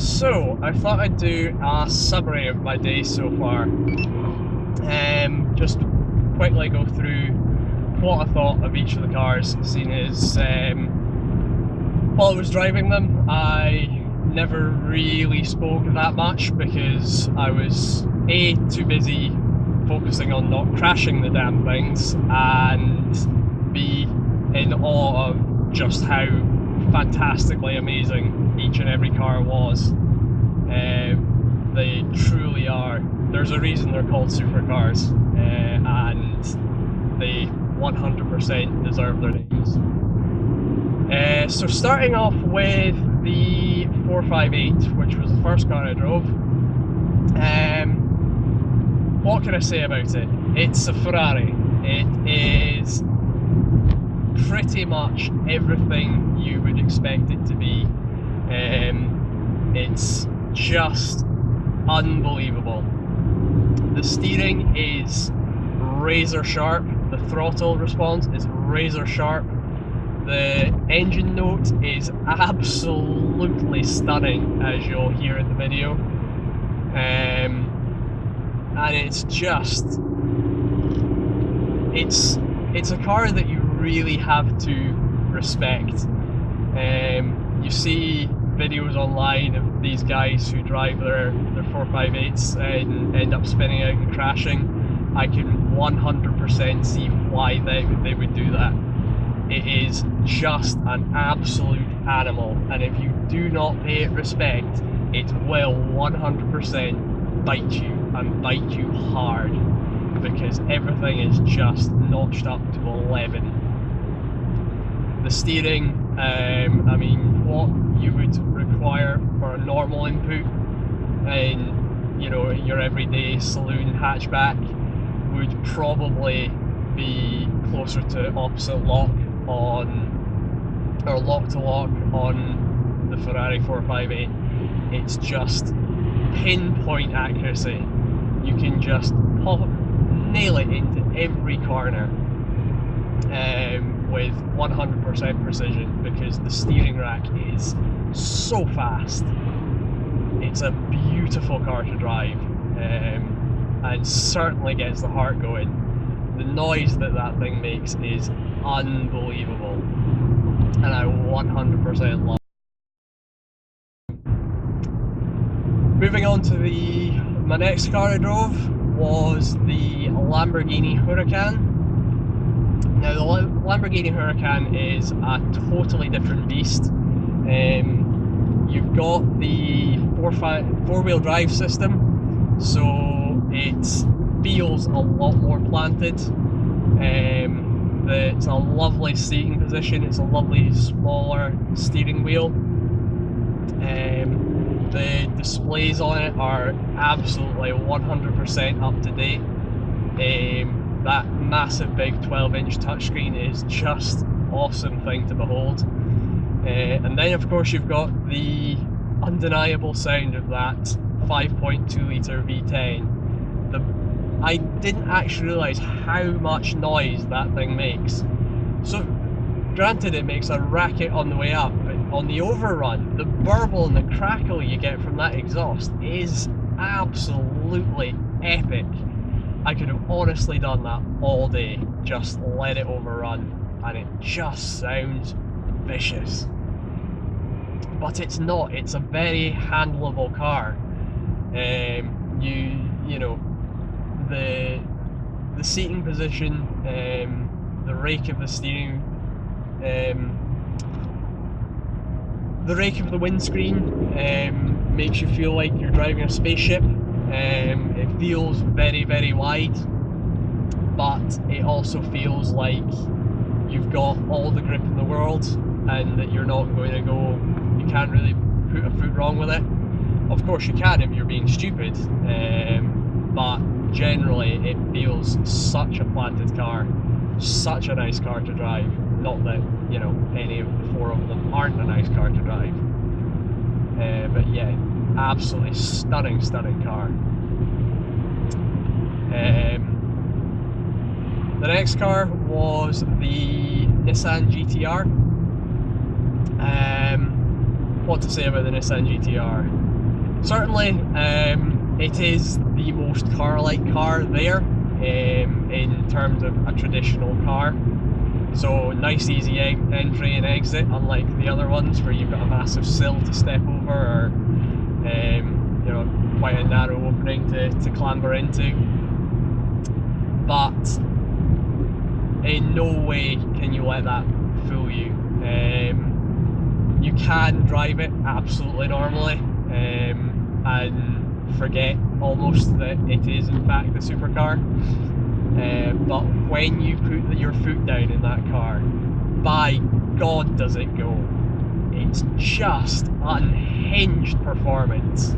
So, I thought I'd do a summary of my day so far. Just quickly go through what I thought of each of the cars, seeing as while I was driving them, I never really spoke that much because I was A, too busy focusing on not crashing the damn things, and B, in awe of just how fantastically amazing each and every car was. They truly are. There's a reason they're called supercars, and they 100% deserve their names. So starting off with the 458, which was the first car I drove. What can I say about it? It's a Ferrari. It is pretty much everything you would expect it to be. It's just unbelievable. The steering is razor sharp, the throttle response is razor sharp, the engine note is absolutely stunning, as you'll hear in the video, and it's just, it's a car that you really have to respect. You see videos online of these guys who drive their 458s and end up spinning out and crashing. I can 100% see why they would do that. It is just an absolute animal, and if you do not pay it respect, it will 100% bite you, and bite you hard, because everything is just notched up to 11. The steering, I mean, what you would require for a normal input in, you know, your everyday saloon hatchback would probably be closer to opposite lock on, or lock to lock on the Ferrari 458. It's just pinpoint accuracy. You can just nail it into every corner with 100% precision, because the steering rack is so fast. It's a beautiful car to drive, and certainly gets the heart going. The noise that that thing makes is unbelievable, and I 100% love it. Moving on to my next car I drove was the Lamborghini Huracan. Now, the Lamborghini Huracan is a totally different beast. You've got the four-wheel drive system, so it feels a lot more planted. It's a lovely seating position, it's a lovely smaller steering wheel. The displays on it are absolutely 100% up to date. That massive big 12-inch touchscreen is just awesome thing to behold. And then of course you've got the undeniable sound of that 5.2 litre V10. I didn't actually realise how much noise that thing makes. So granted, it makes a racket on the way up, but on the overrun, the burble and the crackle you get from that exhaust is absolutely epic. I could have honestly done that all day, just let it overrun, and it just sounds vicious. But it's not, it's a very handleable car. You know, the seating position, the rake of the steering, the rake of the windscreen makes you feel like you're driving a spaceship. It feels very, very wide, but it also feels like you've got all the grip in the world, and that you're not going to go, you can't really put a foot wrong with it. Of course you can if you're being stupid, but generally it feels such a planted car, such a nice car to drive. Not that, you know, any of the four of them aren't a nice car to drive, but yeah, absolutely stunning car. The next car was the Nissan GTR. What to say about the Nissan GTR? certainly it is the most car-like car there, in terms of a traditional car. So nice easy entry and exit, unlike the other ones where you've got a massive sill to step over, or you know, quite a narrow opening to clamber into. But in no way can you let that fool you. You can drive it absolutely normally and forget almost that it is in fact a supercar. But when you put your foot down in that car, by God does it go. It's just unhinged performance.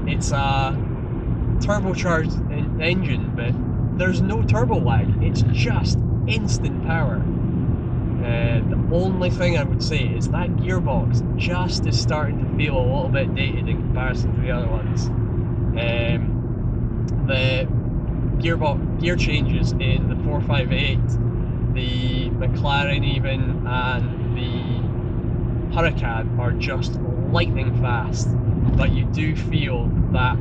It's a turbocharged engine, but there's no turbo lag. It's just instant power. The only thing I would say is that gearbox just is starting to feel a little bit dated in comparison to the other ones. The gear changes in the 458, the McLaren even, and the Huracan are just lightning fast, but you do feel that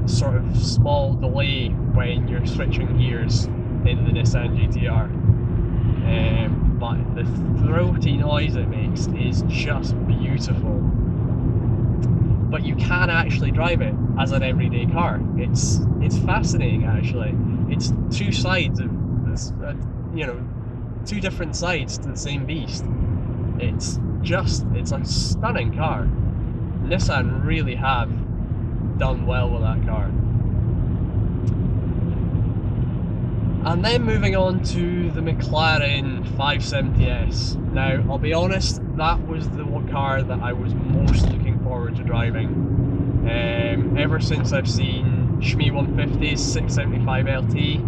sort of small delay when you're switching gears in the Nissan GTR. But the throaty noise it makes is just beautiful. But you can actually drive it as an everyday car. It's fascinating actually. It's two sides of this, two different sides to the same beast. It's a stunning car. Nissan really have done well with that car. And then moving on to the McLaren 570S. Now, I'll be honest, that was the car that I was most looking forward to driving. Ever since I've seen Shmi 150's 675 LT,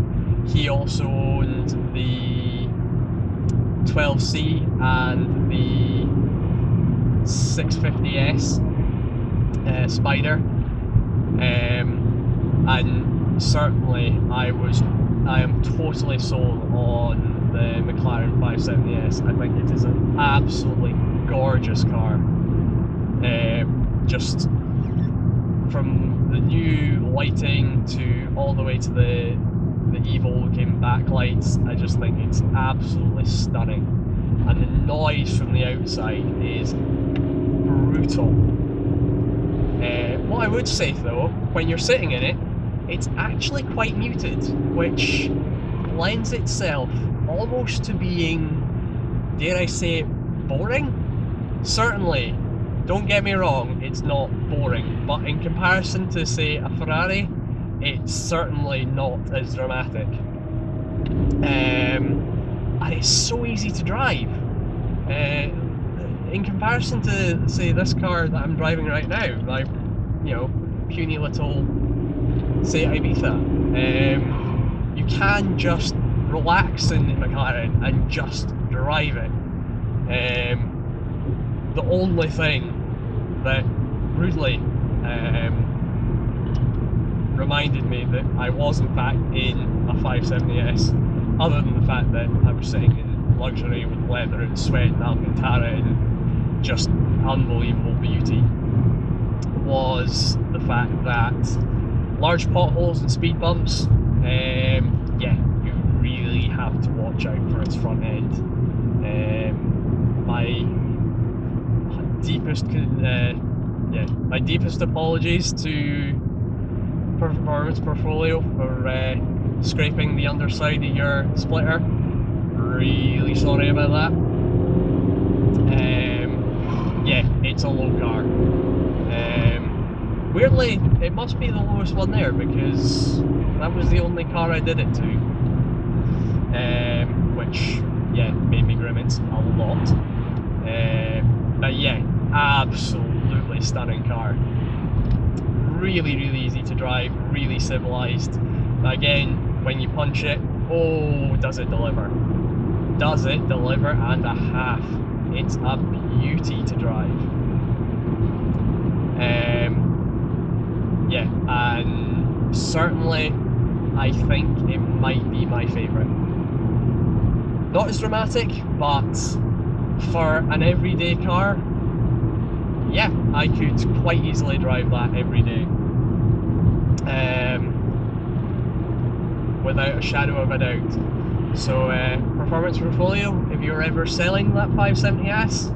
he also owned the 12C and the 650S Spider, and certainly I am totally sold on the McLaren 570S. I think it is an absolutely gorgeous car. Just from the new lighting to all the way to the evil looking backlights, I just think it's absolutely stunning. And the noise from the outside is brutal. What I would say though, when you're sitting in it, it's actually quite muted, which lends itself almost to being, dare I say it, boring? Certainly, don't get me wrong, it's not boring, but in comparison to, say, a Ferrari, it's certainly not as dramatic. And it's so easy to drive. In comparison to, say, this car that I'm driving right now, like, puny little, say, Ibiza, you can just relax in the McLaren and just drive it. The only thing that rudely reminded me that I was in fact in a 570S, other than the fact that I was sitting in luxury with leather and sweat and Alcantara and just unbelievable beauty, was the fact that large potholes and speed bumps, you really have to watch out for its front end. My deepest apologies to Performance Portfolio for scraping the underside of your splitter. Really sorry about that. It's a low car. Weirdly, it must be the lowest one there because that was the only car I did it to, which made me grimace a lot. But yeah, absolutely stunning car. Really, really easy to drive, really civilized. Again, when you punch it, oh, does it deliver? Does it deliver and a half? It's a beauty to drive. And certainly I think it might be my favourite. Not as dramatic, but for an everyday car, yeah, I could quite easily drive that every day, without a shadow of a doubt. So performance portfolio, if you're ever selling that 570S,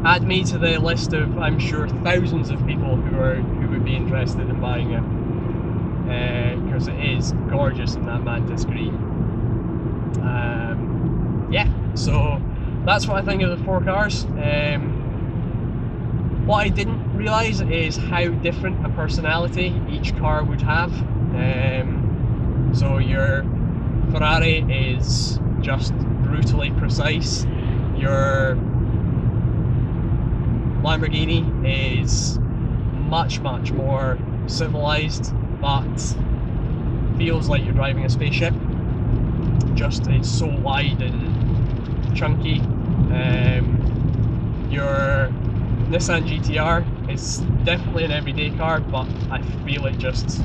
add me to the list of, I'm sure, thousands of people who would be interested in buying it, because it is gorgeous in that mantis green. Yeah, so that's what I think of the 4Cars. What I didn't realise is how different a personality each car would have. So your Ferrari is just brutally precise. Your Lamborghini is much more civilized, but feels like you're driving a spaceship. Just it's so wide and chunky. Your Nissan GTR is definitely an everyday car, but I feel it just...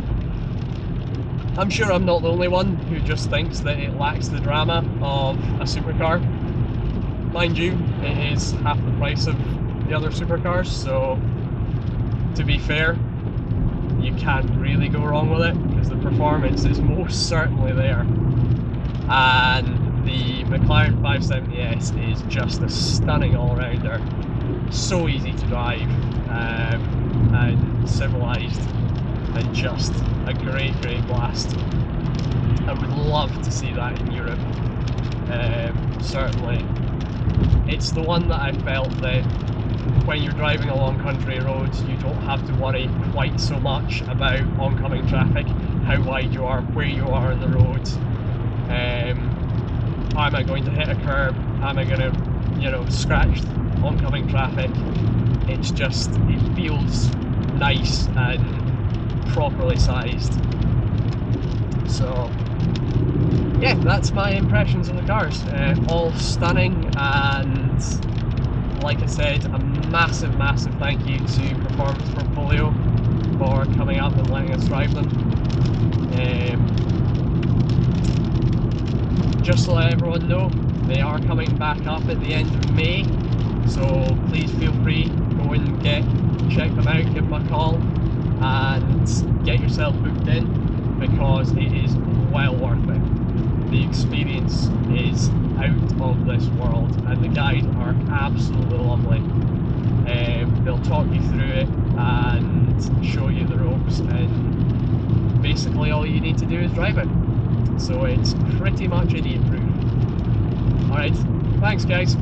I'm sure I'm not the only one who just thinks that it lacks the drama of a supercar. Mind you, it is half the price of the other supercars, so to be fair, you can't really go wrong with it, because the performance is most certainly there. And the McLaren 570S is just a stunning all-rounder. So easy to drive, and civilised, and just a great blast. I would love to see that in Europe. Certainly, it's the one that I felt that when you're driving along country roads, you don't have to worry quite so much about oncoming traffic, how wide you are, where you are on the roads. Am I going to hit a curb? Am I going to, scratch oncoming traffic? It's just, it feels nice and properly sized. So yeah, that's my impressions of the cars. All stunning, and like I said, a massive thank you to Performance Portfolio for coming up and letting us drive them. Just to let everyone know, they are coming back up at the end of May, so please feel free, go and check them out, give them a call and get yourself booked in, because it is well worth it. The experience is out of this world, and the guys are absolutely lovely. They'll talk you through it and show you the ropes, and basically all you need to do is drive it. So it's pretty much idiot proof. Alright, thanks guys.